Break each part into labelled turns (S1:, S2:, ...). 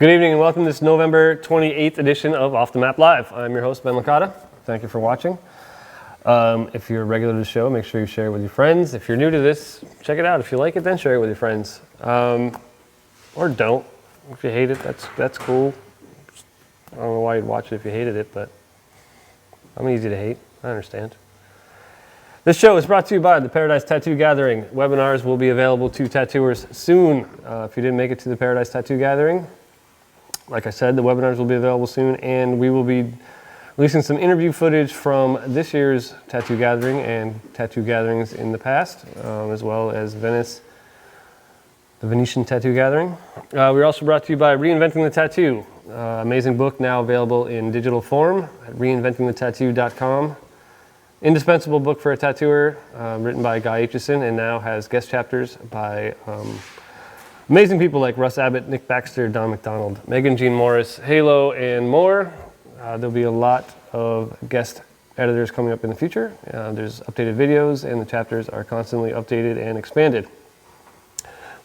S1: Good evening and welcome to this November 28th edition of Off the Map Live. I'm your host, Ben Licata. Thank you for watching. If you're a regular to the show, make sure you share it with your friends. If you're new to this, check it out. If you like it, then share it with your friends. Or don't. If you hate it, that's cool. I don't know why you'd watch it if you hated it, but I'm easy to hate. I understand. This show is brought to you by the Paradise Tattoo Gathering. Webinars will be available to tattooers soon. If you didn't make it to the Paradise Tattoo Gathering, like I said, the webinars will be available soon, and we will be releasing some interview footage from this year's tattoo gathering and tattoo gatherings in the past, as well as Venice, the Venetian Tattoo Gathering. We're also brought to you by Reinventing the Tattoo, amazing book now available in digital form at reinventingthetattoo.com. Indispensable book for a tattooer, written by Guy Aitchison, and now has guest chapters by amazing people like Russ Abbott, Nick Baxter, Don McDonald, Megan Jean Morris, Halo, and more. There'll be a lot of guest editors coming up in the future. There's updated videos, and the chapters are constantly updated and expanded.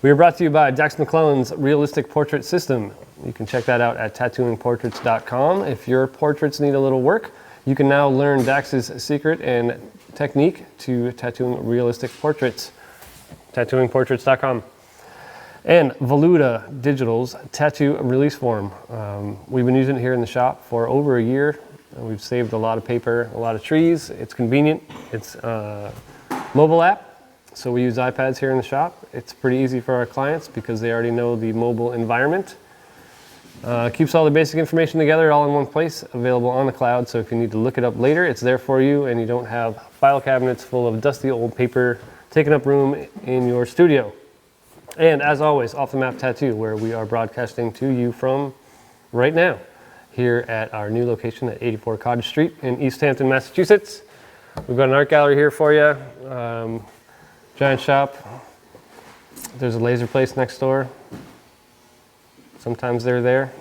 S1: We are brought to you by Dax McClellan's Realistic Portrait System. You can check that out at tattooingportraits.com. If your portraits need a little work, you can now learn Dax's secret and technique to tattooing realistic portraits. Tattooingportraits.com. And Voluta Digital's tattoo release form. We've been using it here in the shop for over a year. We've saved a lot of paper, a lot of trees. It's convenient. It's a mobile app, so we use iPads here in the shop. It's pretty easy for our clients because they already know the mobile environment. Keeps all the basic information together all in one place, available on the cloud, so if you need to look it up later, it's there for you, and you don't have file cabinets full of dusty old paper taking up room in your studio. And as always, Off the Map Tattoo, where we are broadcasting to you from right now, here at our new location at 84 Cottage Street in Easthampton, Massachusetts. We've got an art gallery here for you, giant shop. There's a laser place next door. Sometimes they're there.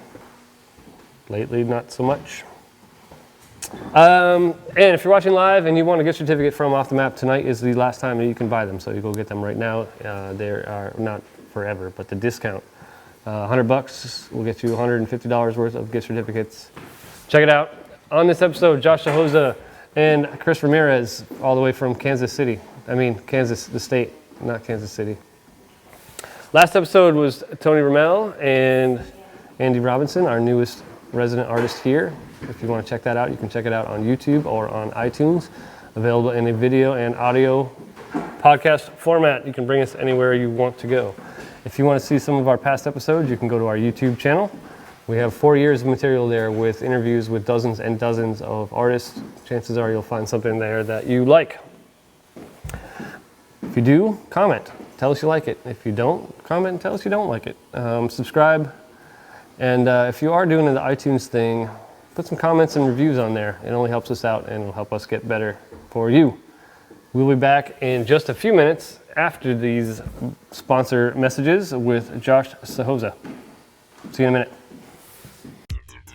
S1: Lately, not so much. And if you're watching live and you want a gift certificate from Off the Map, tonight is the last time that you can buy them, so you go get them right now. They are not forever, but the discount, $100 will get you $150 worth of gift certificates. Check it out. On this episode, Josh Suchoza and Chris Ramirez, all the way from Kansas City. Kansas, the state, not Kansas City. Last episode was Tony Ramel and Andy Robinson, our newest resident artist here. If you want to check that out, you can check it out on YouTube or on iTunes. Available in a video and audio podcast format. You can bring us anywhere you want to go. If you want to see some of our past episodes, you can go to our YouTube channel. We have 4 years of material there with interviews with dozens and dozens of artists. Chances are you'll find something there that you like. If you do, comment. Tell us you like it. If you don't, comment and tell us you don't like it. Subscribe. And if you are doing the iTunes thing, put some comments and reviews on there. It only helps us out and will help us get better for you. We'll be back in just a few minutes after these sponsor messages with Josh Suchoza. See you in a minute.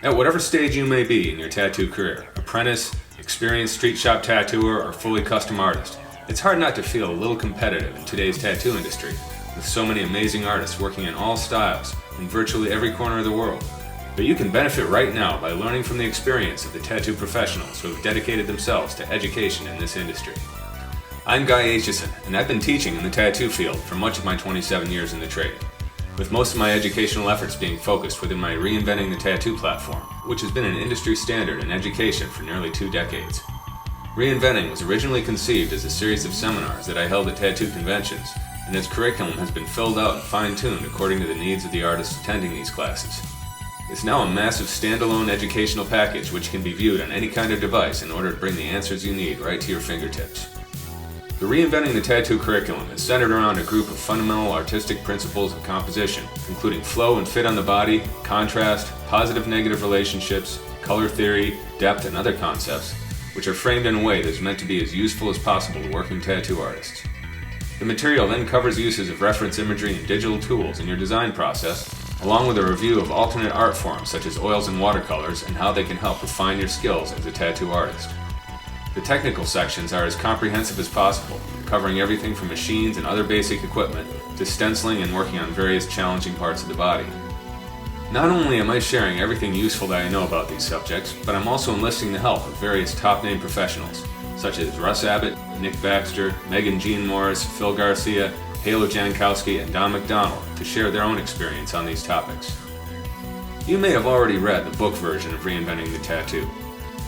S2: At whatever stage you may be in your tattoo career, apprentice, experienced street shop tattooer, or fully custom artist, it's hard not to feel a little competitive in today's tattoo industry, with so many amazing artists working in all styles in virtually every corner of the world. But you can benefit right now by learning from the experience of the tattoo professionals who have dedicated themselves to education in this industry. I'm Guy Aitchison, and I've been teaching in the tattoo field for much of my 27 years in the trade, with most of my educational efforts being focused within my Reinventing the Tattoo platform, which has been an industry standard in education for nearly 2 decades. Reinventing was originally conceived as a series of seminars that I held at tattoo conventions, and its curriculum has been filled out and fine-tuned according to the needs of the artists attending these classes. It's now a massive standalone educational package which can be viewed on any kind of device in order to bring the answers you need right to your fingertips. The Reinventing the Tattoo curriculum is centered around a group of fundamental artistic principles of composition, including flow and fit on the body, contrast, positive-negative relationships, color theory, depth, and other concepts, which are framed in a way that is meant to be as useful as possible to working tattoo artists. The material then covers uses of reference imagery and digital tools in your design process, along with a review of alternate art forms such as oils and watercolors and how they can help refine your skills as a tattoo artist. The technical sections are as comprehensive as possible, covering everything from machines and other basic equipment to stenciling and working on various challenging parts of the body. Not only am I sharing everything useful that I know about these subjects, but I'm also enlisting the help of various top-name professionals, such as Russ Abbott, Nick Baxter, Megan Jean Morris, Phil Garcia, Halo Jankowski, and Don McDonald to share their own experience on these topics. You may have already read the book version of Reinventing the Tattoo.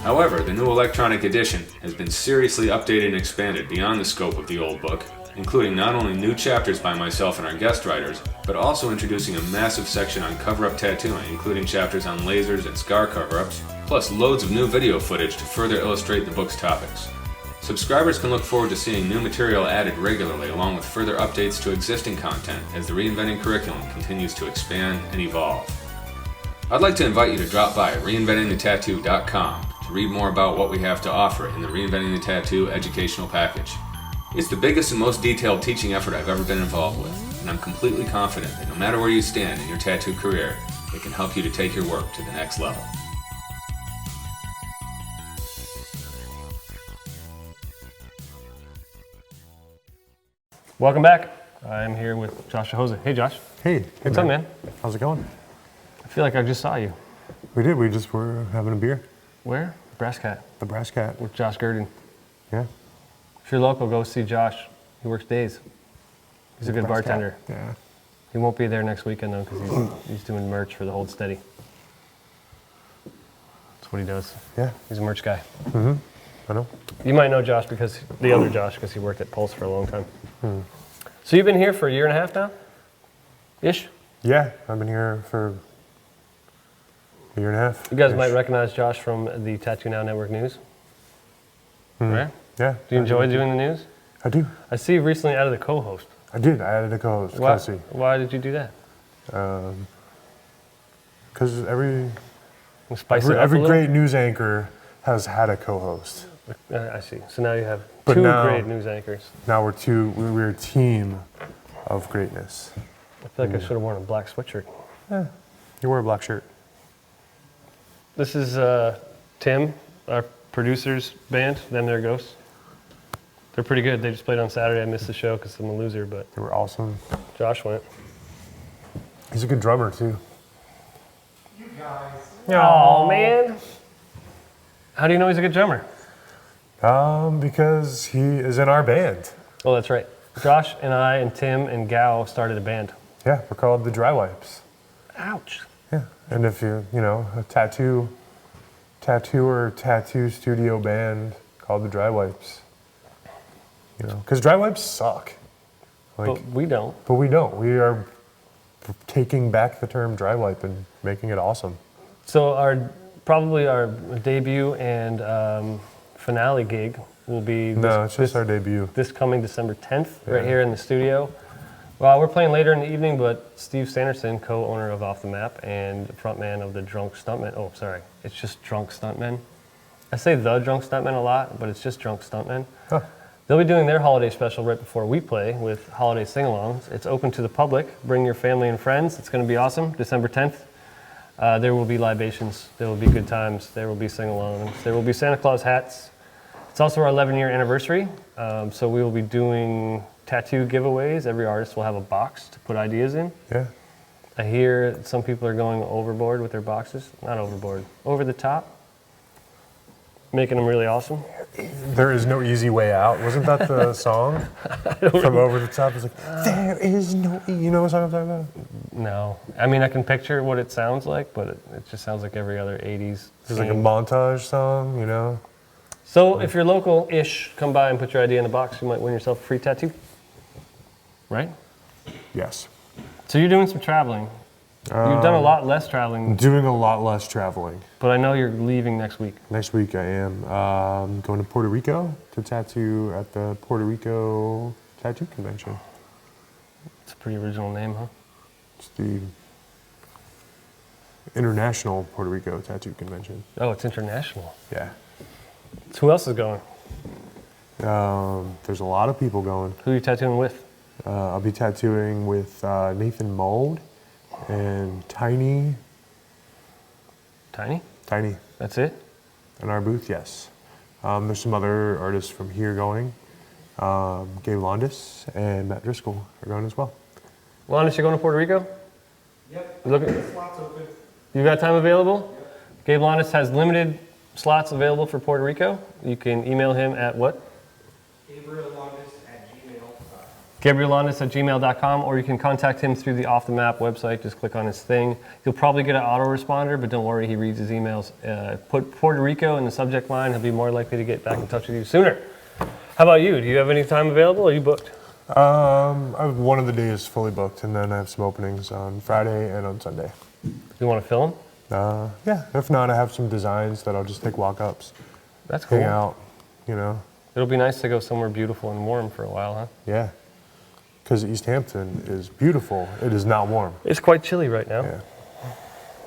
S2: However, the new electronic edition has been seriously updated and expanded beyond the scope of the old book, including not only new chapters by myself and our guest writers, but also introducing a massive section on cover-up tattooing, including chapters on lasers and scar cover-ups, plus loads of new video footage to further illustrate the book's topics. Subscribers can look forward to seeing new material added regularly, along with further updates to existing content as the Reinventing curriculum continues to expand and evolve. I'd like to invite you to drop by reinventingthetattoo.com to read more about what we have to offer in the Reinventing the Tattoo educational package. It's the biggest and most detailed teaching effort I've ever been involved with, and I'm completely confident that no matter where you stand in your tattoo career, it can help you to take your work to the next level.
S1: Welcome back. I'm here with Josh Suchoza. Hey, Josh.
S3: Hey,
S1: What's up, man?
S3: How's it going?
S1: I feel like I just saw you.
S3: We did. We just were having a beer.
S1: Where? Brass Cat
S3: The Brass Cat.
S1: with Josh Gurdon.
S3: Yeah.
S1: If you're local, go see Josh. He works days. He's a good
S3: Brass Cat.
S1: bartender.
S3: Yeah.
S1: He won't be there next weekend though, because he's doing merch for the Hold Steady. That's what he does.
S3: Yeah.
S1: He's a merch guy.
S3: I know.
S1: You might know Josh because the other Josh, because he worked at Pulse for a long time. So you've been here for a year and a half now, ish.
S3: Yeah. I've been here for a year and a half.
S1: You guys might recognize Josh from the Tattoo Now Network news, right?
S3: Yeah.
S1: Do you enjoy doing the news?
S3: I do.
S1: I see you recently added a co-host.
S3: I did. I added a co-host,
S1: Why,
S3: Kelsey.
S1: why did you do that?
S3: Because every
S1: Spice it up a
S3: every
S1: little?
S3: great news anchor has had a co-host.
S1: I see. So now you have
S3: But
S1: two
S3: now-
S1: great news anchors.
S3: Now we're a team of greatness.
S1: I feel like I should have worn a black sweatshirt.
S3: Yeah. You wear a black shirt.
S1: This is Tim, our producer's band, Them There Ghosts. They're pretty good. They just played on Saturday. I missed the show because I'm a loser, but
S3: They were awesome.
S1: Josh went.
S3: He's a good drummer too.
S1: Oh, man. How do you know he's a good drummer?
S3: Because he is in our band.
S1: Oh, that's right. Josh and I and Tim and Gao started a band.
S3: Yeah, we're called the DryWipes.
S1: Ouch.
S3: Yeah, and if you're, a tattoo studio band called the DryWipes, because DryWipes suck.
S1: But we don't.
S3: But we don't. We are taking back the term DryWipe and making it awesome.
S1: So probably our debut and finale gig will be
S3: No, it's just our debut.
S1: this coming December 10th,
S3: Yeah.
S1: right here in the studio. Well, we're playing later in the evening, but Steve Sanderson, co-owner of Off the Map and frontman of the Drunk Stuntmen. Oh, sorry, it's just Drunk Stuntmen. I say the Drunk Stuntmen a lot, but it's just Drunk Stuntmen.
S3: Huh.
S1: They'll be doing their holiday special right before we play with holiday sing-alongs. It's open to the public. Bring your family and friends. It's going to be awesome. December 10th. There will be libations. There will be good times. There will be sing-alongs. There will be Santa Claus hats. It's also our 11-year anniversary, so we will be doing tattoo giveaways. Every artist will have a box to put ideas in.
S3: Yeah.
S1: I hear some people are going overboard with their boxes. Not overboard. Over the top. Making them really awesome.
S3: There is no easy way out. Wasn't that the song from Over the Top? It's like, there is no, you know what song I'm talking about?
S1: No. I mean, I can picture what it sounds like, but it just sounds like every other 80s.
S3: It's like a
S1: scene.
S3: montage song,
S1: So if you're local-ish, come by and put your idea in the box. You might win yourself a free tattoo. Right?
S3: Yes.
S1: So you're doing some traveling. You've done a lot less traveling,
S3: Doing a lot less traveling.
S1: but I know you're leaving next week.
S3: Next week I am going to Puerto Rico to tattoo at the Puerto Rico Tattoo Convention.
S1: It's a pretty original name, huh?
S3: It's the International Puerto Rico Tattoo Convention.
S1: Oh, it's international.
S3: Yeah.
S1: So who else is going?
S3: There's a lot of people going.
S1: Who are you tattooing with?
S3: I'll be tattooing with Nathan Mold and Tiny.
S1: Tiny?
S3: Tiny.
S1: That's it?
S3: In our booth, yes. There's some other artists from here going. Gabe Londis and Matt Driscoll are going as well.
S1: Lonnis, you're going to Puerto Rico?
S4: Yep.
S1: Look,
S4: Slots open.
S1: you got time available? Gabe Lonis has limited slots available for Puerto Rico. You can email him at what? GabrielLonis@gmail.com, or you can contact him through the Off the Map website. Just click on his thing. You'll probably get an autoresponder, but don't worry, he reads his emails. Put Puerto Rico in the subject line. He'll be more likely to get back in touch with you sooner. How about you? Do you have any time available, or are you booked?
S3: One of the days fully booked, and then I have some openings on Friday and on Sunday.
S1: You want to film?
S3: Yeah, if not, I have some designs that I'll just take walk-ups,
S1: That's cool.
S3: hang out, you know.
S1: It'll be nice to go somewhere beautiful and warm for a while, huh?
S3: Yeah, because Easthampton is beautiful. It is not warm.
S1: It's quite chilly right now.
S3: Yeah.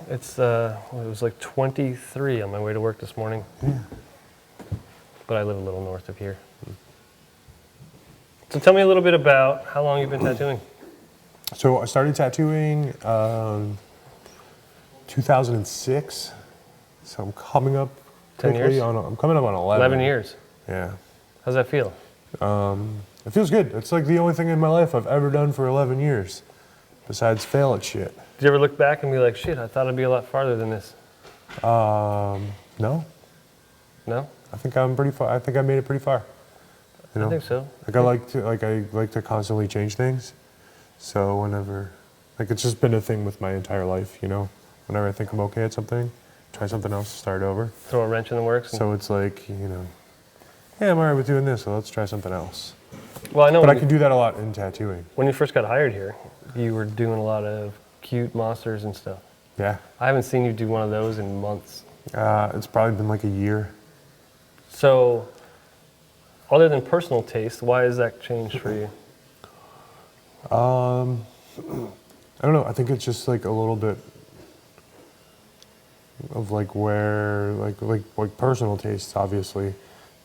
S1: It's it was like 23 on my way to work this morning.
S3: Yeah.
S1: But I live a little north of here. So tell me a little bit about how long you've been tattooing.
S3: So I started tattooing 2006. So I'm coming up
S1: 10
S3: quickly
S1: years?
S3: I'm coming up on 11.
S1: 11 years.
S3: Yeah.
S1: How's that feel?
S3: It feels good. It's like the only thing in my life I've ever done for 11 years, besides fail at shit.
S1: Did you ever look back and be like, shit, I thought I'd be a lot farther than this?
S3: No.
S1: No?
S3: I think I'm pretty far. I think I made it pretty far. You know?
S1: I think so.
S3: Like I like to constantly change things. So whenever, like it's just been a thing with my entire life, you know. Whenever I think I'm okay at something, try something else, start over.
S1: Throw a wrench in the works?
S3: So it's like, you know, yeah, I'm alright with doing this, so let's try something else.
S1: Well, I know
S3: But I
S1: when
S3: can do that a lot in tattooing.
S1: when you first got hired here, you were doing a lot of cute monsters and stuff.
S3: Yeah.
S1: I haven't seen you do one of those in months.
S3: It's probably been like a year.
S1: So, other than personal taste, why has that changed for you?
S3: I don't know. I think it's just like a little bit of like where like personal tastes, obviously,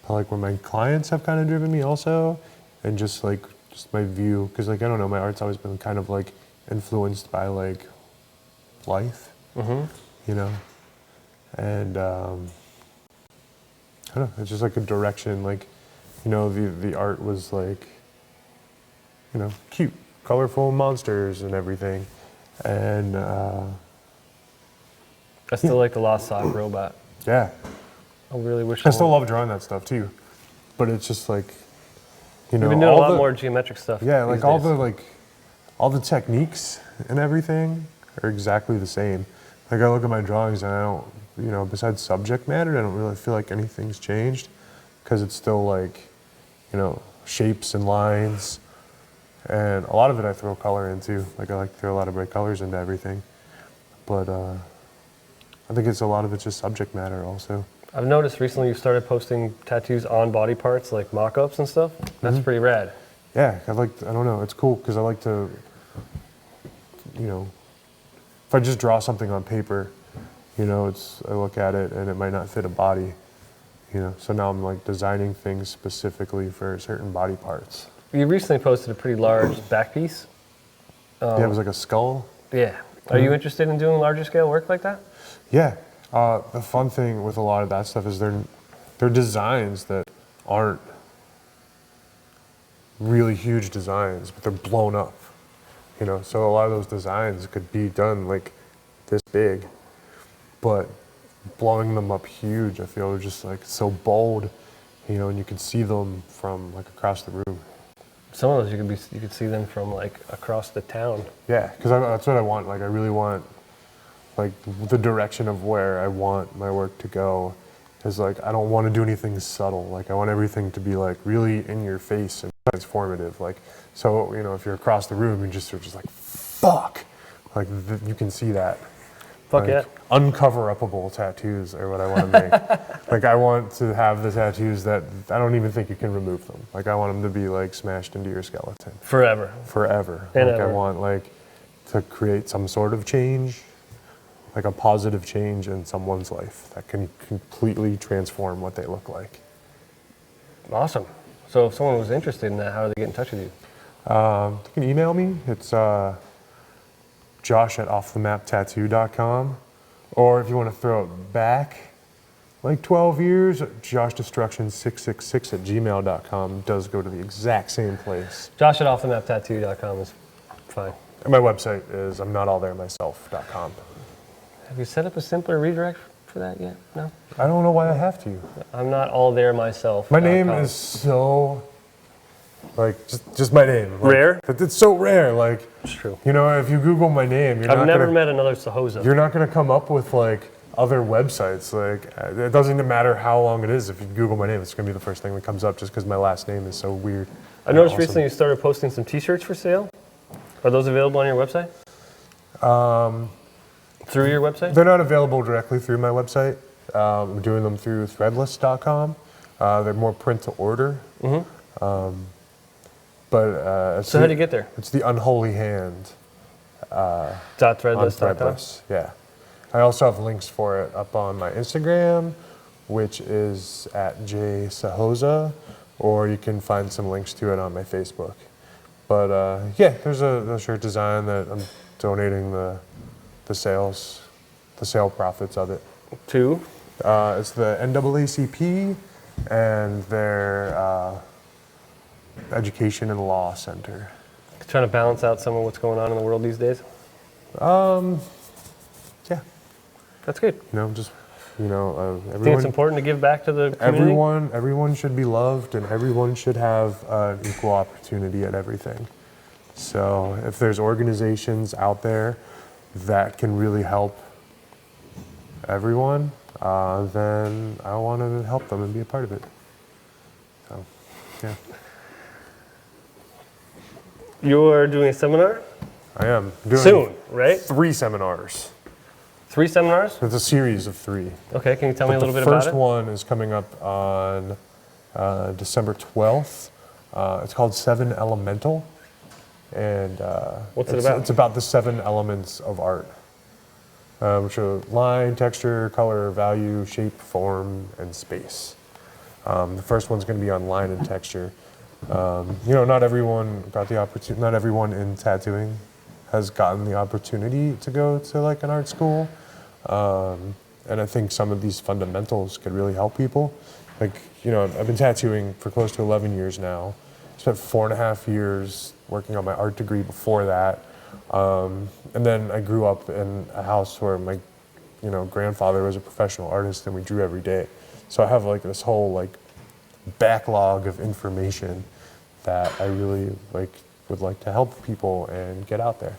S3: but like where my clients have kind of driven me also, and just my view, because like I don't know, my art's always been kind of like influenced by like life, you know, and I don't know. It's just like a direction, like, you know, the art was like, you know, cute, colorful monsters and everything, and
S1: I still like the Lost Sock robot.
S3: yeah,
S1: I really wish
S3: I still love drawing that stuff too, but it's just like, you know,
S1: You've been doing a lot
S3: the,
S1: more geometric stuff.
S3: yeah, like
S1: these
S3: all
S1: days.
S3: all the techniques and everything are exactly the same. Like I look at my drawings and I don't, you know, besides subject matter, I don't really feel like anything's changed, because it's still like, you know, shapes and lines, and a lot of it I throw color into. Like I like to throw a lot of bright colors into everything, but I think it's a lot of it's just subject matter also.
S1: I've noticed recently you started posting tattoos on body parts, like mock-ups and stuff. That's pretty rad.
S3: Yeah, I don't know, it's cool because I like to, you know, if I just draw something on paper, you know, I look at it and it might not fit a body, you know, so now I'm like designing things specifically for certain body parts.
S1: You recently posted a pretty large back piece.
S3: Yeah, it was like a skull.
S1: Yeah. Are you interested in doing larger scale work like that?
S3: Yeah, the fun thing with a lot of that stuff is they're designs that aren't really huge designs, but they're blown up, you know, so a lot of those designs could be done like this big, but blowing them up huge, I feel, are just like so bold, you know, and you can see them from like across the room.
S1: Some of those you could see them from like across the town.
S3: Yeah, because that's what I want. Like I really want, like the direction of where I want my work to go is like, I don't want to do anything subtle. Like I want everything to be like really in your face and transformative. Like, so, you know, if you're across the room, you're just like, fuck, like you can see that.
S1: Fuck
S3: like,
S1: yeah.
S3: Uncover-upable tattoos are what I want to make. Like I want to have the tattoos that I don't even think you can remove them. Like I want them to be like smashed into your skeleton.
S1: Forever.
S3: Forever.
S1: And
S3: like
S1: ever.
S3: I want like to create some sort of change, like a positive change in someone's life that can completely transform what they look like.
S1: Awesome. So if someone was interested in that, how do they get in touch with you?
S3: You can email me. It's josh@offthemaptattoo.com. Or if you want to throw it back like 12 years, joshdestruction666@gmail.com does go to the exact same place.
S1: Josh@offthemaptattoo.com is fine.
S3: And my website is imnotalltheremyself.com.
S1: Have you set up a simpler redirect for that yet? No?
S3: I don't know why I have to.
S1: I'm not all there myself.
S3: My name is so, like, just my name. Like,
S1: rare?
S3: It's so rare. Like,
S1: It's true.
S3: you know, if you Google my name,
S1: I've never met another Suchoza.
S3: you're not going to come up with, like, other websites. Like, it doesn't even matter how long it is. If you Google my name, it's going to be the first thing that comes up just because my last name is so weird.
S1: I noticed
S3: Awesome.
S1: recently you started posting some t-shirts for sale. Are those available on your website? Through your website?
S3: They're not available directly through my website. I'm doing them through threadless.com. They're more print to order.
S1: Mm-hmm.
S3: But
S1: So how do you get there?
S3: It's the unholy hand on
S1: .threadless.com?
S3: Threadless. Yeah. I also have links for it up on my Instagram, which is at @jsuchoza, or you can find some links to it on my Facebook. But yeah, there's a shirt design that I'm donating the sale profits of it.
S1: To?
S3: It's the NAACP and their Education and Law Center.
S1: Trying to balance out some of what's going on in the world these days?
S3: Yeah,
S1: That's good.
S3: you know, just
S1: I think it's
S3: everyone,
S1: important to give back to the community.
S3: everyone should be loved, and everyone should have an equal opportunity at everything. So if there's organizations out there that can really help everyone, then I want to help them and be a part of it. So, yeah.
S1: You're doing a seminar?
S3: I am doing
S1: Soon, right?
S3: 3 seminars.
S1: 3 seminars?
S3: It's a series of 3.
S1: Okay, can you tell me a little bit
S3: The
S1: about
S3: first
S1: it?
S3: one is coming up on December 12th. It's called 7 Elemental. And
S1: What's it about?
S3: It's about the 7 elements of art, which are line, texture, color, value, shape, form, and space. The first one's going to be on line and texture. Not everyone got the opportunity. Not everyone in tattooing has gotten the opportunity to go to like an art school, and I think some of these fundamentals could really help people. Like, I've been tattooing for close to 11 years now. Spent 4.5 years working on my art degree before that, and then I grew up in a house where my, grandfather was a professional artist, and we drew every day. So I have like this whole like backlog of information that I really would like to help people and get out there.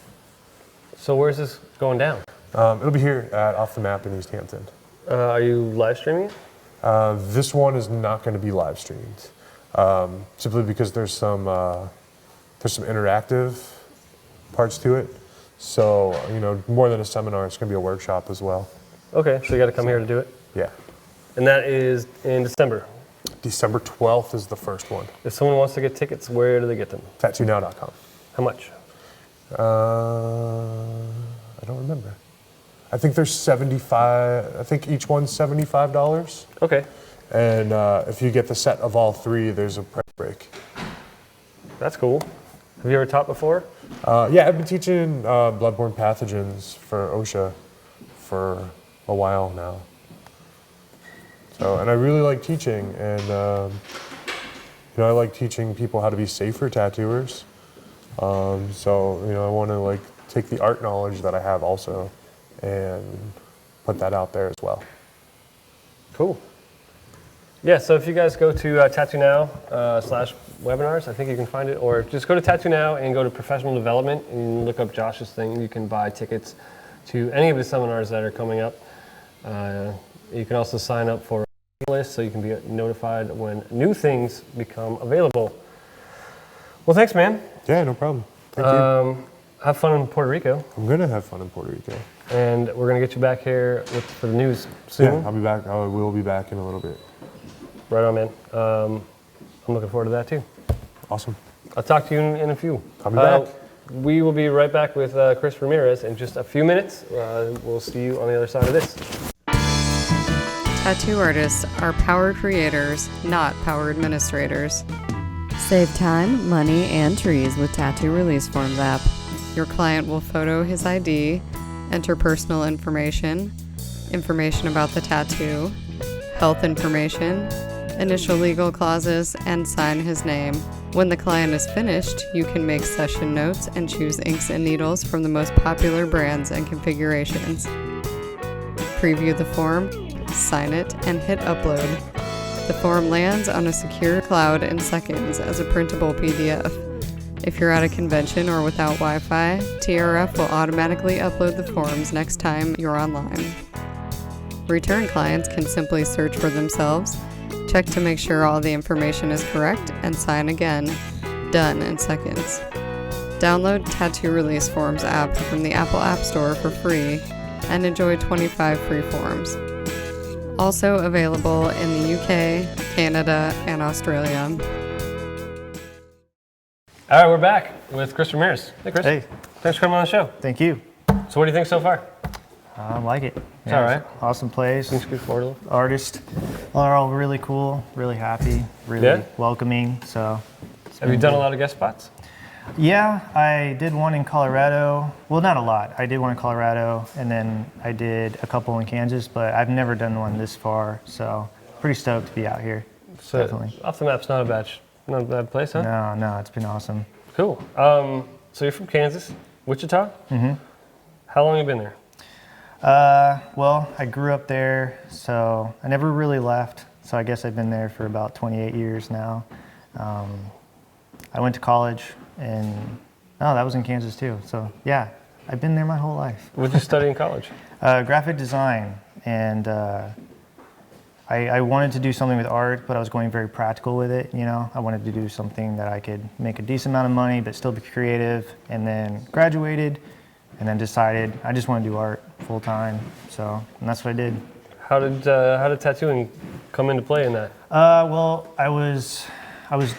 S1: So where's this going down?
S3: It'll be here at Off the Map in Easthampton.
S1: Are you live streaming it?
S3: This one is not going to be live streamed, simply because there's some interactive parts to it. So more than a seminar, it's going to be a workshop as well.
S1: Okay, so you got to come here to do it?
S3: Yeah.
S1: And that is in December.
S3: December 12th is the first one.
S1: If someone wants to get tickets, where do they get them?
S3: TattooNow.com.
S1: How much?
S3: I don't remember. I think there's 75. I think each one's $75.
S1: Okay,
S3: And if you get the set of all 3, there's a price break.
S1: that's cool. Have you ever taught before?
S3: Yeah, I've been teaching bloodborne pathogens for OSHA for a while now. So, and I really like teaching, and I like teaching people how to be safer tattooers. So, I want to take the art knowledge that I have also and put that out there as well.
S1: Cool. Yeah, so if you guys go to Tattoo Now /webinars, I think you can find it, or just go to Tattoo Now and go to professional development and look up Josh's thing. You can buy tickets to any of the seminars that are coming up. You can also sign up for a list so you can be notified when new things become available. Well, thanks, man.
S3: Yeah, no problem. Thank you.
S1: Have fun in Puerto Rico,
S3: I'm going to have fun in Puerto Rico.
S1: and we're going to get you back here for the news soon.
S3: Yeah, I'll be back. I will be back in a little bit.
S1: Right on, man. I'm looking forward to that, too.
S3: Awesome.
S1: I'll talk to you in a few.
S3: I'll be back.
S1: We will be right back with Chris Ramirez in just a few minutes. We'll see you on the other side of this.
S4: Tattoo artists are power creators, not power administrators. Save time, money, and trees with Tattoo Release Forms app. Your client will photo his ID, enter personal information about the tattoo, health information, initial legal clauses, and sign his name. When the client is finished, you can make session notes and choose inks and needles from the most popular brands and configurations. Preview the form, sign it, and hit upload. The form lands on a secure cloud in seconds as a printable PDF. If you're at a convention or without Wi-Fi, TRF will automatically upload the forms next time you're online. Return clients can simply search for themselves, check to make sure all the information is correct, and sign again. Done in seconds. Download Tattoo Release Forms app from the Apple App Store for free and enjoy 25 free forms. Also available in the UK, Canada, and Australia.
S1: All right, we're back with Chris Ramirez. Hey, Chris.
S5: Hey,
S1: Thanks for coming on the show.
S5: thank you.
S1: So what do you think so far?
S5: I like it.
S1: It's all right.
S5: Awesome place.
S1: Can you scoot forward a little?
S5: Artists are all really cool, really happy, really
S1: Yeah?
S5: welcoming. So,
S1: Have you done a lot of guest spots?
S5: yeah, I did one in Colorado. Well, not a lot. I did one in Colorado, and then I did a couple in Kansas, but I've never done one this far. So, pretty stoked to be out here.
S1: So
S5: Definitely.
S1: Off the Map's not a bad place, huh?
S5: No, it's been awesome.
S1: Cool. So you're from Kansas, Wichita? Mm-hmm. How long have you been there?
S5: Well, I grew up there, so I never really left. So I guess I've been there for about 28 years now. I went to college, and that was in Kansas too. So yeah, I've been there my whole life.
S1: What did you study in college?
S5: Graphic design, and I wanted to do something with art, but I was going very practical with it. You know, I wanted to do something that I could make a decent amount of money, but still be creative. And then graduated, and then decided I just want to do art full time. So, and that's what I did.
S1: How did tattooing come into play in that?
S5: Well, I was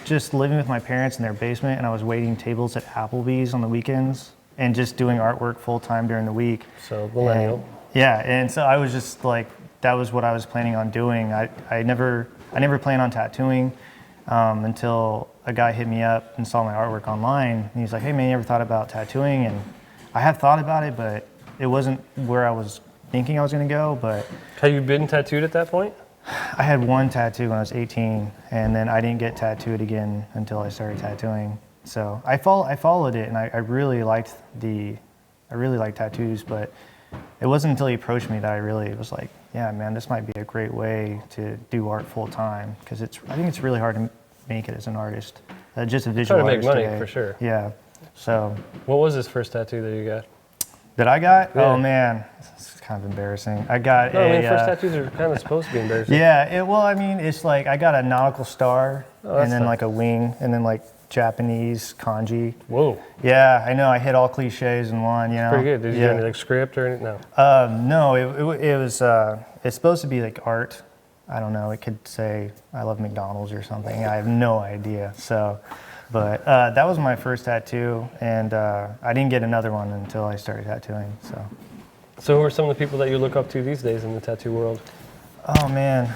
S5: just living with my parents in their basement, and I was waiting tables at Applebee's on the weekends and just doing artwork full time during the week.
S1: So millennial.
S5: And so I was just like, that was what I was planning on doing. I never planned on tattooing until a guy hit me up and saw my artwork online. And he's like, "Hey man, you ever thought about tattooing?" And I have thought about it, but it wasn't where I was thinking I was going to go. But
S1: Have you been tattooed at that point?
S5: I had one tattoo when I was 18, and then I didn't get tattooed again until I started tattooing. So I followed it, and I really liked tattoos, but it wasn't until he approached me that I really was like, yeah, man, this might be a great way to do art full time, because I think it's really hard to make it as an artist, just a visual
S1: Trying to make
S5: artist
S1: money
S5: today.
S1: for sure.
S5: Yeah. So
S1: What was this first tattoo that you got?
S5: that I got?
S1: Yeah.
S5: Oh man, it's kind of embarrassing. I got
S1: No, I mean first tattoos are kind of supposed to be embarrassing.
S5: Yeah, well, I mean, it's like I got a nautical star,
S1: that's
S5: and then
S1: tough.
S5: like a wing, and then like Japanese kanji.
S1: Whoa,
S5: Yeah, I know. I hit all cliches in one. You know,
S1: pretty good. Did you
S5: yeah.
S1: do any like script or anything? No.
S5: No, it was. It's supposed to be like art. I don't know. It could say "I love McDonald's" or something. I have no idea. So, but that was my first tattoo, and I didn't get another one until I started tattooing.
S1: So who are some of the people that you look up to these days in the tattoo world?
S5: Oh man,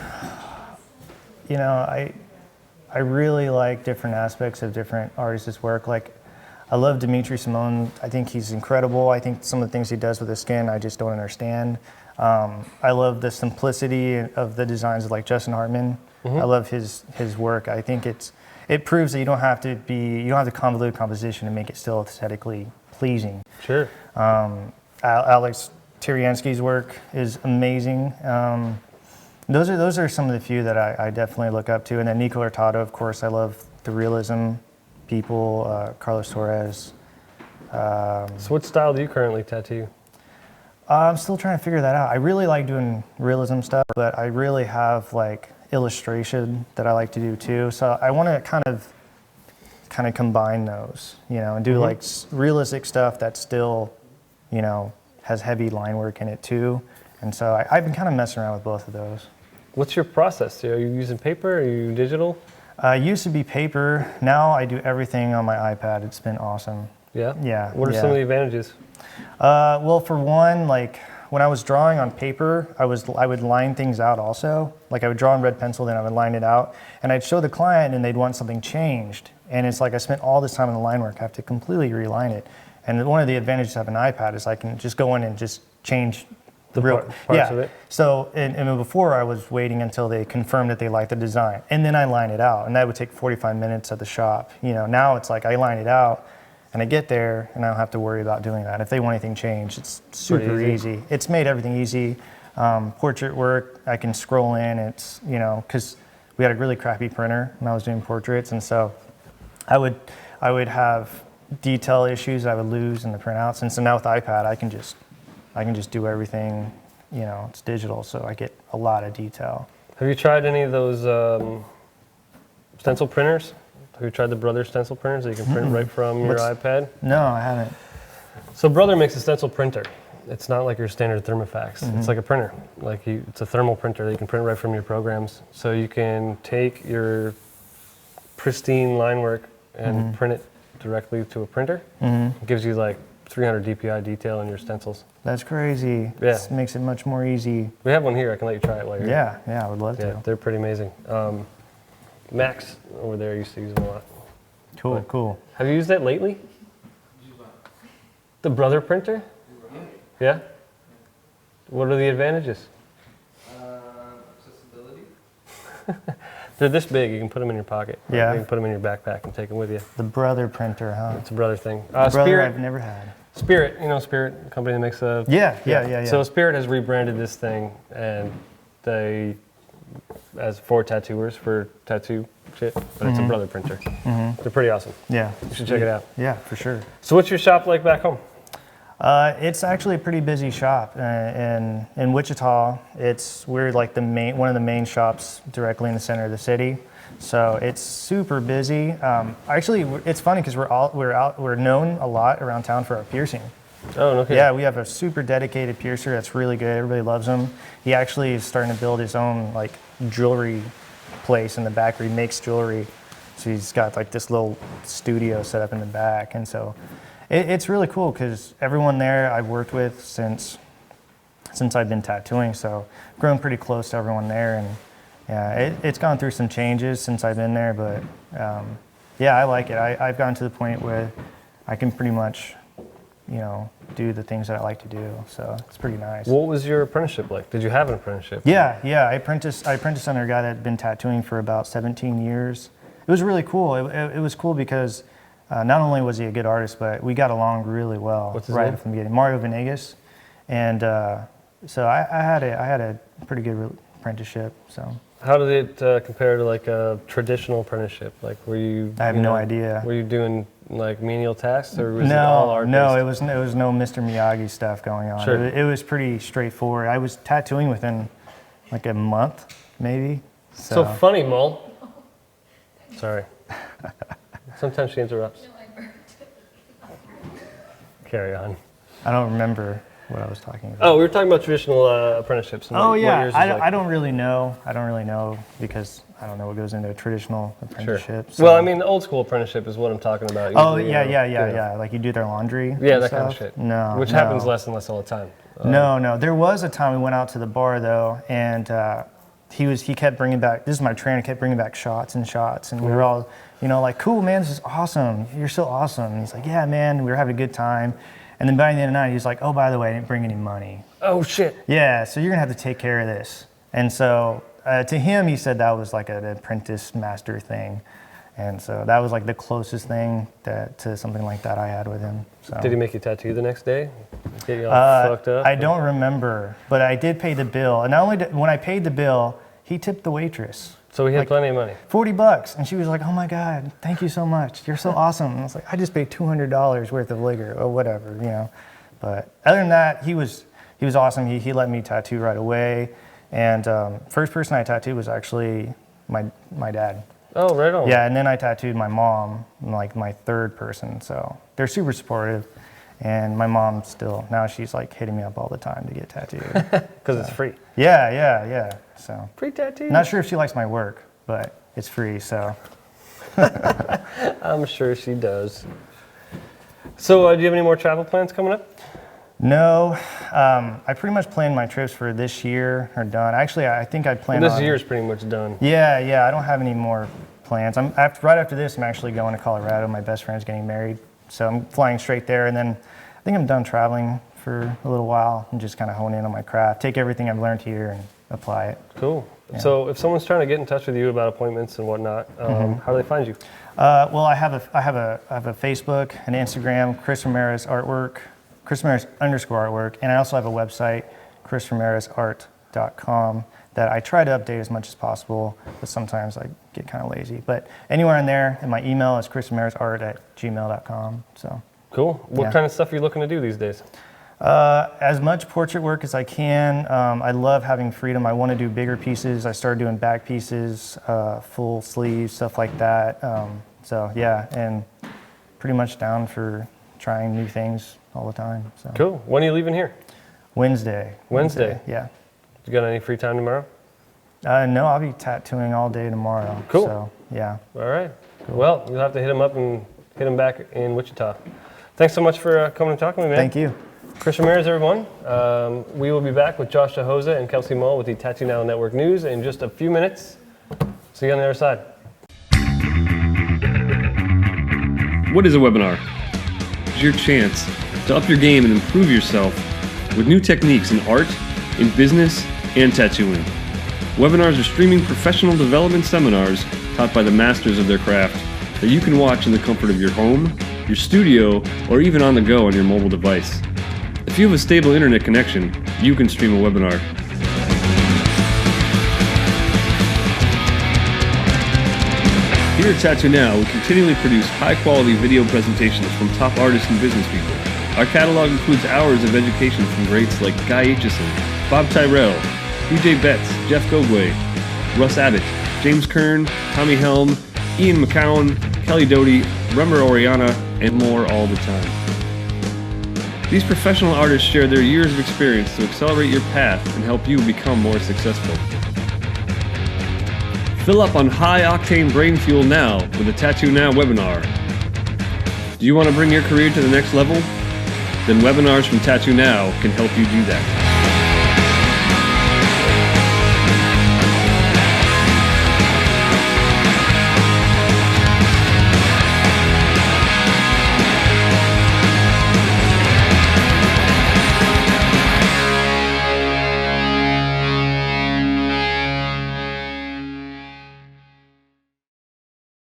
S5: you know, I really like different aspects of different artists' work. Like, I love Dimitri Simone. I think he's incredible. I think some of the things he does with his skin, I just don't understand. I love the simplicity of the designs of like Justin Hartman. I love his work. I think it proves that you don't have to convolute composition to make it still aesthetically pleasing.
S1: Sure.
S5: Alex Tyryansky's work is amazing. Those are some of the few that I definitely look up to. And then Nico Hurtado, of course, I love the realism people, Carlos Torres.
S1: So what style do you currently tattoo?
S5: I'm still trying to figure that out. I really like doing realism stuff, but I really have like illustration that I like to do too. So I want to kind of combine those, you know, and do like realistic stuff that still, you know, has heavy line work in it too. And so I've been kind of messing around with both of those.
S1: What's your process? Are you using paper? Are you digital?
S5: It used to be paper. Now I do everything on my iPad. It's been awesome.
S1: Yeah?
S5: Yeah.
S1: What are some of the advantages?
S5: Well, for one, like when I was drawing on paper, I would line things out also. Like I would draw in red pencil, then I would line it out. And I'd show the client and they'd want something changed. And it's like I spent all this time on the line work. I have to completely reline it. And one of the advantages of an iPad is I can just go in and just change
S1: parts
S5: yeah.
S1: of it?
S5: So, and before I was waiting until they confirmed that they liked the design, and then I line it out, and that would take 45 minutes at the shop. You know, now it's like I line it out, and I get there, and I don't have to worry about doing that. If they want anything changed, it's super easy. It's made everything easy. Portrait work, I can scroll in. It's, you know, because we had a really crappy printer when I was doing portraits, and so I would have detail issues I would lose in the printouts, and so now with iPad I can just do everything. You know, it's digital, so I get a lot of detail.
S1: Have you tried any of those stencil printers? Have you tried the Brother stencil printers that you can print right from your iPad?
S5: No, I haven't.
S1: So Brother makes a stencil printer. It's not like your standard Thermofax. It's like a printer. It's a thermal printer that you can print right from your programs. So you can take your pristine line work and print it directly to a printer. It gives you like 300 DPI detail in your stencils.
S5: That's crazy.
S1: Yeah.
S5: This makes it much more easy.
S1: We have one here. I can let you try it while you're here.
S5: Yeah, I would love
S1: Yeah,
S5: to.
S1: they're pretty amazing. Max over there used to use them a lot.
S5: Cool.
S1: Have you used that lately? The Brother printer? Yeah? What are the advantages?
S6: Accessibility.
S1: They're this big. You can put them in your pocket.
S5: Yeah.
S1: You can put them in your backpack and take them with you.
S5: The Brother printer, huh?
S1: It's a Brother thing.
S5: Brother
S1: Spirit.
S5: I've never had.
S1: Spirit, you know Spirit, company that makes a...
S5: Yeah.
S1: So Spirit has rebranded this thing, and they, as for tattooers, for tattoo shit, but it's a Brother printer. They're pretty awesome.
S5: Yeah.
S1: You should check it out.
S5: Yeah, for sure.
S1: So what's your shop like back home?
S5: It's actually a pretty busy shop in Wichita. We're like one of the main shops directly in the center of the city, so it's super busy. Actually, it's funny because we're known a lot around town for our piercing.
S1: Oh, no kidding.
S5: Yeah, we have a super dedicated piercer that's really good. Everybody loves him. He actually is starting to build his own like jewelry place in the back where he makes jewelry. So he's got like this little studio set up in the back, and so. It's really cool because everyone there I've worked with since I've been tattooing, so I've grown pretty close to everyone there, and yeah, it's gone through some changes since I've been there, but yeah, I like it. I've gotten to the point where I can pretty much, you know, do the things that I like to do, so it's pretty nice.
S1: What was your apprenticeship like? Did you have an apprenticeship?
S5: Yeah, I apprenticed under a guy that had been tattooing for about 17 years. It was really cool. It was cool because not only was he a good artist, but we got along really well.
S1: What's his
S5: right
S1: name?
S5: from the beginning. Mario Venegas, and so I had a pretty good apprenticeship. So
S1: How did it compare to like a traditional apprenticeship? Like, were you?
S5: I have no idea.
S1: Were you doing like menial tasks, or was it all art?
S5: No, it was no Mr. Miyagi stuff going on.
S1: Sure.
S5: It was pretty straightforward. I was tattooing within like a month, maybe.
S1: So funny, Mole. Sorry. Sometimes she interrupts. Carry on.
S5: I don't remember what I was talking about.
S1: Oh, we were talking about traditional apprenticeships. And
S5: Oh
S1: what
S5: yeah,
S1: yours was like.
S5: I don't really know. I don't really know because I don't know what goes into a traditional apprenticeship. So.
S1: Well, I mean, the old school apprenticeship is what I'm talking about.
S5: Oh
S1: usually,
S5: yeah. Like you do their laundry.
S1: Yeah,
S5: and
S1: that kind of
S5: stuff.
S1: shit.
S5: No,
S1: Which
S5: no.
S1: happens less and less all the time.
S5: No. There was a time we went out to the bar though, and he kept bringing back. This is my trainer. Kept bringing back shots, and we were all, you know, like, cool, man. This is awesome. You're so awesome. And he's like, yeah, man. We were having a good time. And then by the end of the night, he's like, oh, by the way, I didn't bring any money.
S1: Oh shit.
S5: Yeah, so you're gonna have to take care of this. And so to him, he said that was like an apprentice master thing. And so that was like the closest thing to something like that I had with him. So.
S1: Did he make you tattoo the next day? Get you all fucked up?
S5: I don't remember, but I did pay the bill. And not only when I paid the bill, he tipped the waitress.
S1: So he had plenty of money.
S5: $40, and she was like, "Oh my God, thank you so much. You're so awesome." And I was like, "I just paid $200 worth of liquor or whatever, you know." But other than that, he was awesome. He let me tattoo right away, and first person I tattooed was actually my dad.
S1: Oh, right on.
S5: Yeah, and then I tattooed my mom, like my third person. So they're super supportive, and my mom still now she's like hitting me up all the time to get tattooed
S1: Because it's free.
S5: Yeah. So
S1: Free tattoo.
S5: not sure if she likes my work, but it's free. So.
S1: I'm sure she does. So do you have any more travel plans coming up?
S5: No, I pretty much planned my trips for this year are done. Actually, I think I plan
S1: This
S5: on...
S1: year's pretty much done.
S5: Yeah, I don't have any more plans. Right after this, I'm actually going to Colorado. My best friend's getting married, so I'm flying straight there, and then I think I'm done traveling for a little while and just kind of hone in on my craft, take everything I've learned here and apply it.
S1: Cool.
S5: Yeah.
S1: So if someone's trying to get in touch with you about appointments and whatnot, how do they find you?
S5: Well, I have a Facebook, an Instagram, Chris Ramirez Artwork, Chris Ramirez _artwork, and I also have a website, chrisramirizart.com, that I try to update as much as possible, but sometimes I get kind of lazy. But anywhere in there, and my email is chrisramirizart@gmail.com. So.
S1: Cool. What
S5: Yeah.
S1: kind of stuff are you looking to do these days?
S5: As much portrait work as I can. I love having freedom. I want to do bigger pieces. I started doing back pieces, full sleeves, stuff like that. So yeah, and pretty much down for trying new things all the time. So.
S1: Cool. When are you leaving here?
S5: Wednesday. Yeah.
S1: You got any free time tomorrow?
S5: No, I'll be tattooing all day tomorrow.
S1: Cool.
S5: So yeah.
S1: All right. Cool. Well, you'll have to hit him up and hit him back in Wichita. Thanks so much for coming and talking to me, man.
S5: Thank you.
S1: Chris Ramirez, everyone. We will be back with Josh Suchoza and Kelsey Mull with the Tattoo Now Network News in just a few minutes. See you on the other side. What is a webinar? It's your chance to up your game and improve yourself with new techniques in art, in business, and tattooing. Webinars are streaming professional development seminars taught by the masters of their craft that you can watch in the comfort of your home, your studio, or even on the go on your mobile device. If you have a stable internet connection, you can stream a webinar. Here at Tattoo Now, we continually produce high-quality video presentations from top artists and business people. Our catalog includes hours of education from greats like Guy Aitchison, Bob Tyrell, BJ Betts, Jeff Gogway, Russ Abbott, James Kern, Tommy Helm, Ian McCowan, Kelly Doty, Remmer Oriana, and more all the time. These professional artists share their years of experience to accelerate your path and help you become more successful. Fill up on high-octane brain fuel now with a Tattoo Now webinar. Do you want to bring your career to the next level? Then webinars from Tattoo Now can help you do that.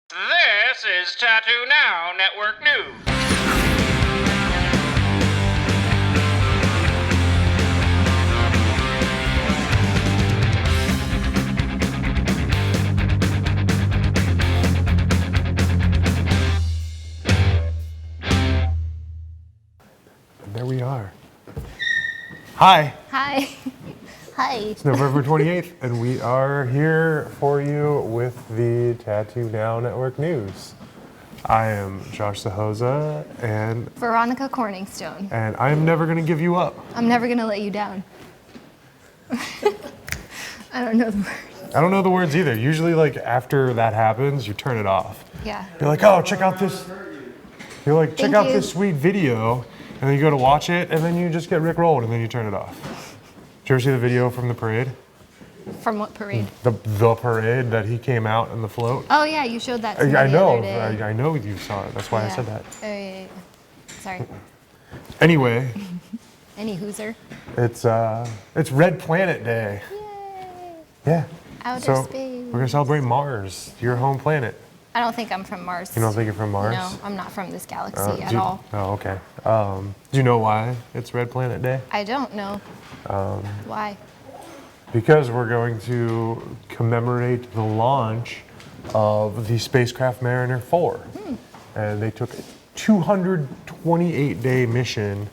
S6: This is Tattoo Now Network News.
S3: There we are. Hi.
S7: Hi. Hi.
S3: It's November 28th, and we are here for you with the Tattoo Now Network News. I am Josh Suchoza, and
S7: Veronica Corningstone.
S3: I am never going to give you up.
S7: I'm never going to let you down. I don't know the word.
S3: I don't know the words either. Usually, like, after that happens, you turn it off.
S7: Yeah.
S3: You're like, oh, check out this. You're like, check
S7: Thank
S3: out
S7: you.
S3: this sweet video, and then you go to watch it, and then you just get rickrolled, and then you turn it off. Did you ever see the video from the parade?
S7: From what parade?
S3: The parade that he came out in the float?
S7: Oh, yeah, you showed that to me
S3: I
S7: the
S3: know.
S7: other day.
S3: I know you saw it. That's why I said that.
S7: Oh, yeah. Sorry.
S3: Anyway,
S7: Any hooser?
S3: it's Red Planet Day.
S7: Yay.
S3: Yeah.
S7: Outer
S3: So
S7: space.
S3: we're gonna celebrate Mars, your home planet.
S7: I don't think I'm from Mars.
S3: You don't think you're from Mars?
S7: No, I'm not from this galaxy at
S3: Do you-
S7: all.
S3: Oh, okay. Do you know why it's Red Planet Day?
S7: I don't know. Why?
S3: Because we're going to commemorate the launch of the spacecraft Mariner 4. And they took a 228-day mission,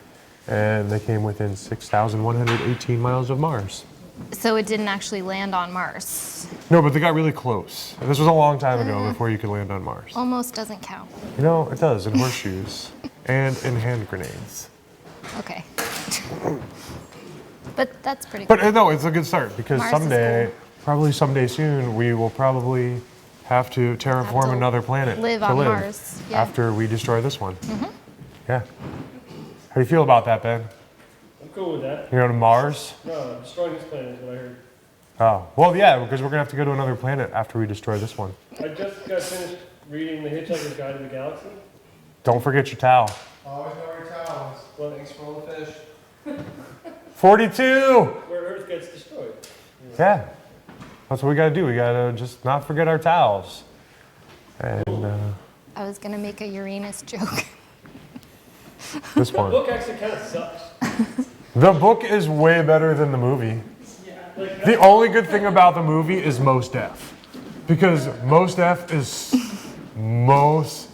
S3: and they came within 6,118 miles of Mars.
S7: So it didn't actually land on Mars.
S3: No, but they got really close. This was a long time ago before you could land on Mars.
S7: Almost doesn't count.
S3: You know, it does, in horseshoes and in hand grenades.
S7: Okay. But that's pretty cool.
S3: But no, it's a good start because
S7: Mars is
S3: someday,
S7: cool.
S3: probably someday soon, we will probably have to terraform
S7: to
S3: another planet
S7: live
S3: to
S7: on
S3: live
S7: Mars, yeah.
S3: after we destroy this one. Yeah. How do you feel about that, Ben?
S1: I'm cool with that.
S3: You're going to Mars?
S1: No, destroying this planet is what I heard.
S3: Oh, well, yeah, because we're going to have to go to another planet after we destroy this one.
S1: I just got finished reading The Hitchhiker's Guide to the Galaxy.
S3: Don't forget your towel.
S8: Always know your towels.
S1: Well,
S8: Thanks for all the fish.
S3: 42!
S1: Where Earth gets destroyed.
S3: Yeah. That's what we gotta do. We gotta just not forget our towels. And
S7: I was gonna make a Uranus joke.
S3: this one.
S1: The book actually kind of sucks.
S3: The book is way better than the movie. The only good thing about the movie is Mos Def. Because Mos Def is most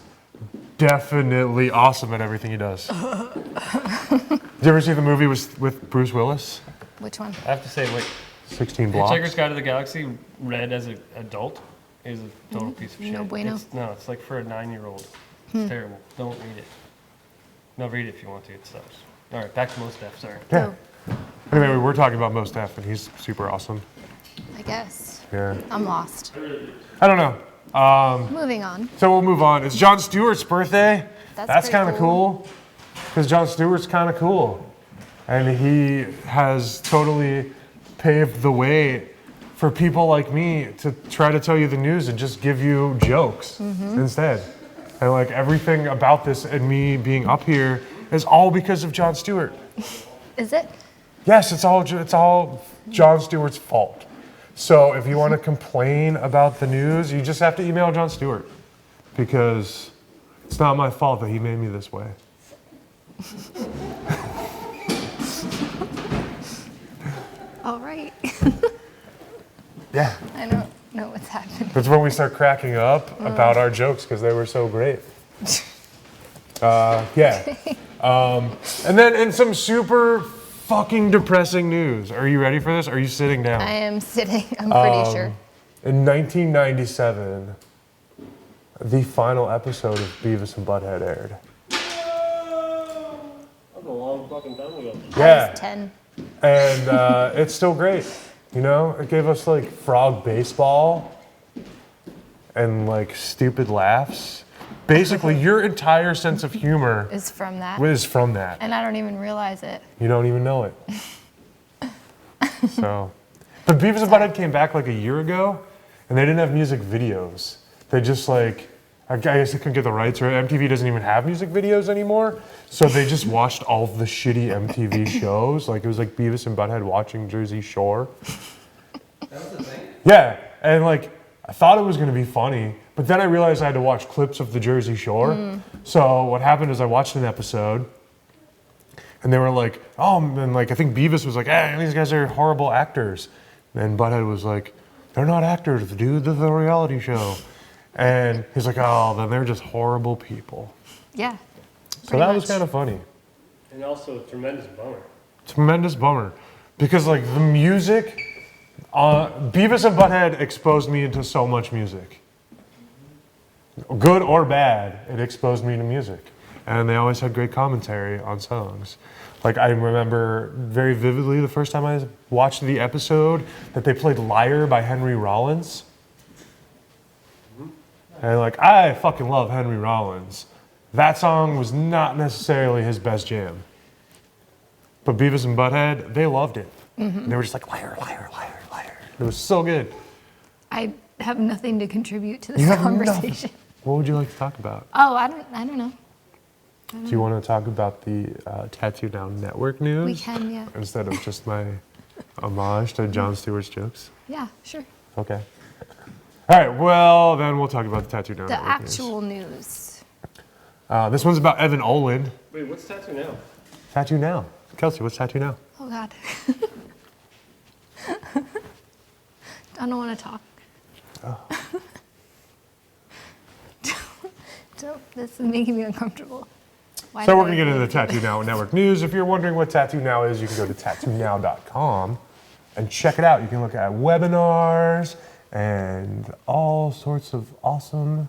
S3: definitely awesome at everything he does. Did you ever see the movie with Bruce Willis?
S7: Which one?
S1: I have to say, like,
S3: 16 Blocks?
S1: Hitchhiker's Guide to the Galaxy, read as an adult, is a total piece of shit.
S7: No bueno.
S1: It's like for a 9-year-old. It's terrible. Don't read it. No, read it if you want to. It sucks. All right, back to Mos Def, sorry.
S3: Yeah. Anyway, we were talking about Mos Def, and he's super awesome.
S7: I guess.
S3: Yeah.
S7: I'm lost.
S3: I don't know.
S7: Moving on.
S3: So we'll move on. It's Jon Stewart's birthday.
S7: That's
S3: That's
S7: pretty
S3: kind of cool. Because Jon Stewart's kind of cool. And he has totally paved the way for people like me to try to tell you the news and just give you jokes instead. And like everything about this and me being up here is all because of Jon Stewart.
S7: Is it?
S3: Yes, it's all Jon Stewart's fault. So if you want to complain about the news, you just have to email Jon Stewart, because it's not my fault that he made me this way.
S7: All right.
S3: Yeah.
S7: I don't know what's happening.
S3: That's when we start cracking up about our jokes because they were so great. Yeah. And then in some super fucking depressing news. Are you ready for this? Are you sitting down?
S7: I am sitting, I'm pretty sure.
S3: In 1997, the final episode of Beavis and Butthead aired.
S1: That's a long fucking time ago.
S7: I
S3: Yeah.
S7: was 10.
S3: And it's still great. You know, it gave us like frog baseball and like stupid laughs. Basically, your entire sense of humor
S7: Is from that.
S3: is from that.
S7: And I don't even realize it.
S3: You don't even know it. So, but Beavis and Butthead came back like a year ago, and they didn't have music videos. They just like, I guess they couldn't get the rights, or MTV doesn't even have music videos anymore. So they just watched all of the shitty MTV shows. Like it was like Beavis and Butthead watching Jersey Shore.
S1: That was the thing?
S3: Yeah, and like I thought it was gonna be funny, but then I realized I had to watch clips of the Jersey Shore. So what happened is I watched an episode, and they were like, oh, and like I think Beavis was like, hey, these guys are horrible actors. And Butthead was like, they're not actors, dude, they're the reality show. And he's like, oh, then they're just horrible people.
S7: Yeah.
S3: So that was kind of funny.
S1: And also a tremendous bummer.
S3: Tremendous bummer. Because like the music, Beavis and Butthead exposed me into so much music. Good or bad, it exposed me to music. And they always had great commentary on songs. Like I remember very vividly the first time I watched the episode that they played Liar by Henry Rollins. And like, I fucking love Henry Rollins. That song was not necessarily his best jam. But Beavis and Butthead, they loved it. And they were just like, liar, liar, liar, liar. It was so good.
S7: I have nothing to contribute to
S3: You
S7: this
S3: have
S7: conversation.
S3: nothing. What would you like to talk about?
S7: Oh, I don't know.
S3: Do you want to talk about the Tattoo Now Network news?
S7: We can, yeah.
S3: Instead of just my homage to Jon Stewart's jokes?
S7: Yeah, sure.
S3: Okay. All right, well, then we'll talk about the Tattoo Now
S7: The
S3: Network
S7: actual news.
S3: news. This one's about Evan Olin.
S1: Wait, what's Tattoo Now?
S3: Tattoo Now. Kelsey, what's Tattoo Now?
S7: Oh, God. I don't want to talk.
S3: Oh.
S7: This is making me uncomfortable. Why
S3: So
S7: did
S3: we're
S7: I
S3: going to get into the
S7: even do
S3: Tattoo
S7: this?
S3: Now Network news. If you're wondering what Tattoo Now is, you can go to tattoonow.com and check it out. You can look at webinars and all sorts of awesome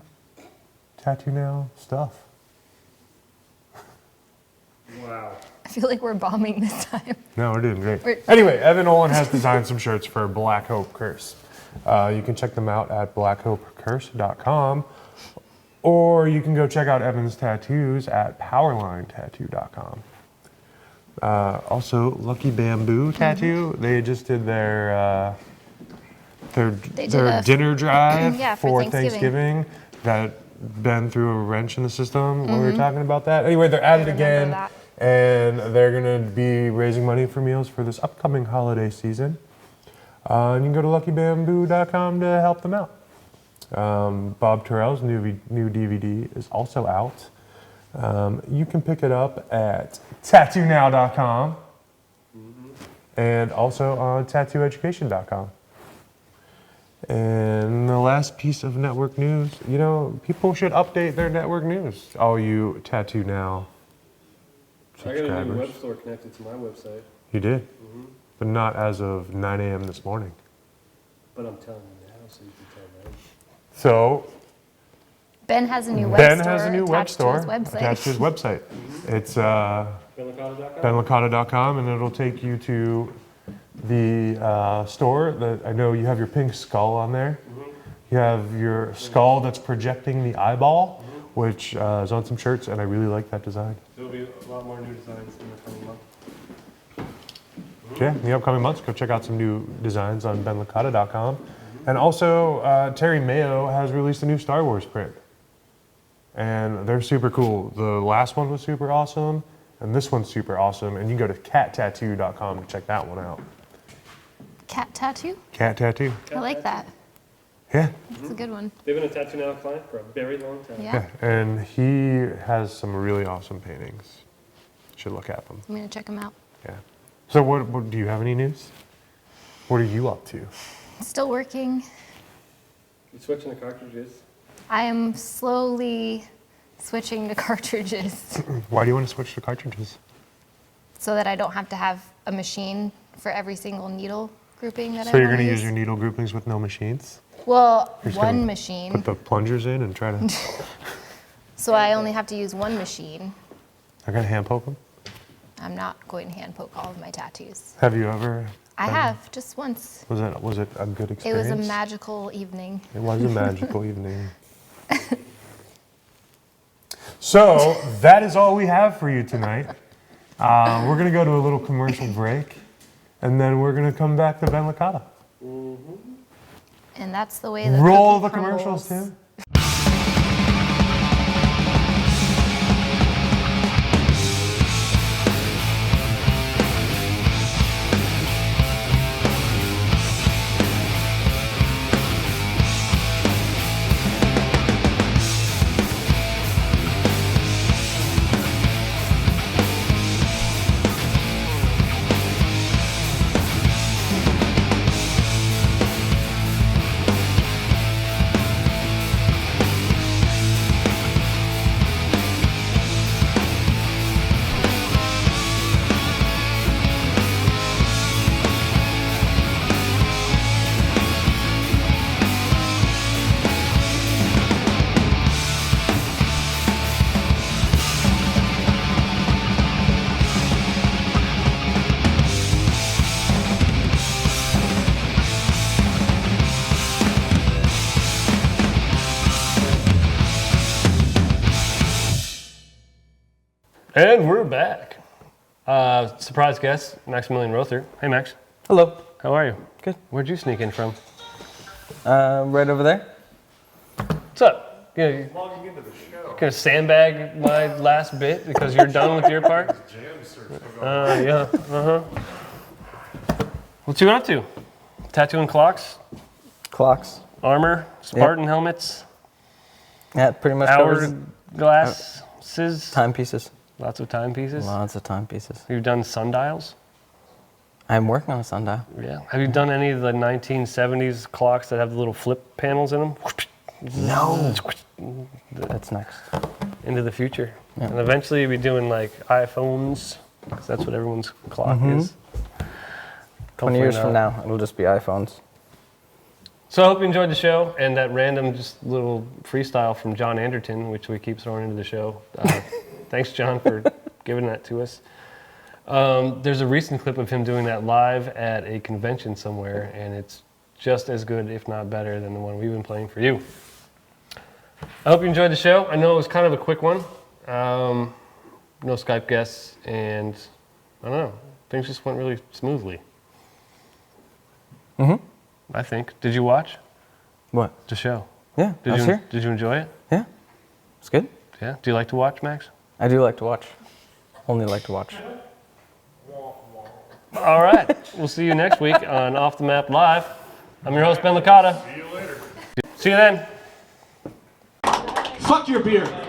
S3: Tattoo Now stuff.
S1: Wow.
S7: I feel like we're bombing this time.
S3: No, we're doing great.
S7: We're-
S3: Anyway, Evan Olin has designed some shirts for Black Hope Curse. You can check them out at blackhopecurse.com, or you can go check out Evan's tattoos at powerlinetattoo.com. Also, Lucky Bamboo Tattoo, they just did their
S7: They did a-
S3: dinner drive
S7: Yeah,
S3: for
S7: for
S3: Thanksgiving that Ben threw a wrench in the system when we were talking about that. Anyway, they're at it
S7: remember
S3: again.
S7: that.
S3: and they're going to be raising money for meals for this upcoming holiday season. And you can go to luckybamboo.com to help them out. Bob Terrell's new DVD is also out. You can pick it up at tattoonow.com and also on tattooeducation.com. And the last piece of network news, you know, people should update their network news. All you Tattoo Now subscribers.
S1: I got a new web store connected to my website.
S3: You did? But not as of 9 a.m. this morning.
S1: But I'm telling you now, so you can tell them.
S3: So
S7: Ben has a new web
S3: Ben
S7: store
S3: has a new web
S7: attached to
S3: store
S7: his website.
S3: attached to his website. It's
S1: BenLicata.com?
S3: benlicata.com, and it'll take you to the store. That I know you have your pink skull on there. You have your skull that's projecting the eyeball, which is on some shirts, and I really like that design.
S1: There'll be a lot more new designs in the coming month.
S3: Yeah, in the upcoming months, go check out some new designs on benlicata.com. And also, Terry Mayo has released a new Star Wars print. And they're super cool. The last one was super awesome, and this one's super awesome. And you can go to cattattoo.com to check that one out.
S7: Cat tattoo?
S3: Cat Tattoo.
S7: I like that.
S3: Yeah.
S7: It's a good one.
S1: They've been a Tattoo Now client for a very long time.
S7: Yeah.
S3: And he has some really awesome paintings. You should look at them.
S7: I'm going to check them out.
S3: Yeah. So what do you have any news? What are you up to?
S7: Still working.
S1: You switching the cartridges?
S7: I am slowly switching to cartridges
S3: Why do you want to switch to cartridges?
S7: so that I don't have to have a machine for every single needle grouping that I
S3: So you're
S7: want
S3: going
S7: to
S3: to use your needle groupings with no machines?
S7: Well,
S3: You're just
S7: one
S3: gonna
S7: machine.
S3: Put the plungers in and try to...
S7: So I only have to use one machine.
S3: I got to hand poke them?
S7: I'm not going to hand poke all of my tattoos.
S3: Have you ever...
S7: I
S3: done-
S7: have, just once.
S3: Was it a good
S7: It
S3: experience?
S7: was a magical evening.
S3: It was a magical evening. So that is all we have for you tonight. We're going to go to a little commercial break, and then we're going to come back to Ben Licata.
S7: And that's the way the
S3: Roll the
S7: cookie
S3: commercials,
S7: crumbles.
S3: Tim.
S1: And we're back. Surprise guest, Maximilian Rother. Hey, Max.
S8: Hello.
S1: How are you?
S8: Good.
S1: Where'd you sneak in from?
S8: Right over there.
S1: What's up? You gonna sandbag my last bit because you're done with your part? Yeah. What you up to? Tattooing clocks,
S8: Clocks.
S1: armor, Spartan helmets,
S8: Yeah, pretty much covers
S1: hourglasses,
S8: timepieces.
S1: lots of timepieces.
S8: Lots of timepieces.
S1: You've done sundials?
S8: I'm working on a sundial.
S1: Yeah. Have you done any of the 1970s clocks that have the little flip panels in them?
S8: No. That's next.
S1: Into the future.
S8: Yeah.
S1: And eventually you'll be doing like iPhones, 'cause that's what everyone's clock is.
S8: 20 years
S1: Hopefully
S8: from
S1: not.
S8: now, it'll just be iPhones.
S1: So I hope you enjoyed the show and that random just little freestyle from John Anderton, which we keep throwing into the show. Thanks, John, for giving that to us. There's a recent clip of him doing that live at a convention somewhere, and it's just as good, if not better, than the one we've been playing for you. I hope you enjoyed the show. I know it was kind of a quick one. No Skype guests, and I don't know, things just went really smoothly. I think. Did you watch
S8: What?
S1: the show?
S8: Yeah, I was here.
S1: Did you enjoy it?
S8: Yeah, it's good.
S1: Yeah. Do you like to watch, Max?
S8: I do like to watch. Only like to watch.
S1: All right. We'll see you next week on Off the Map Live. I'm your host, Ben Licata. See you later. See you then.
S9: Fuck your beer.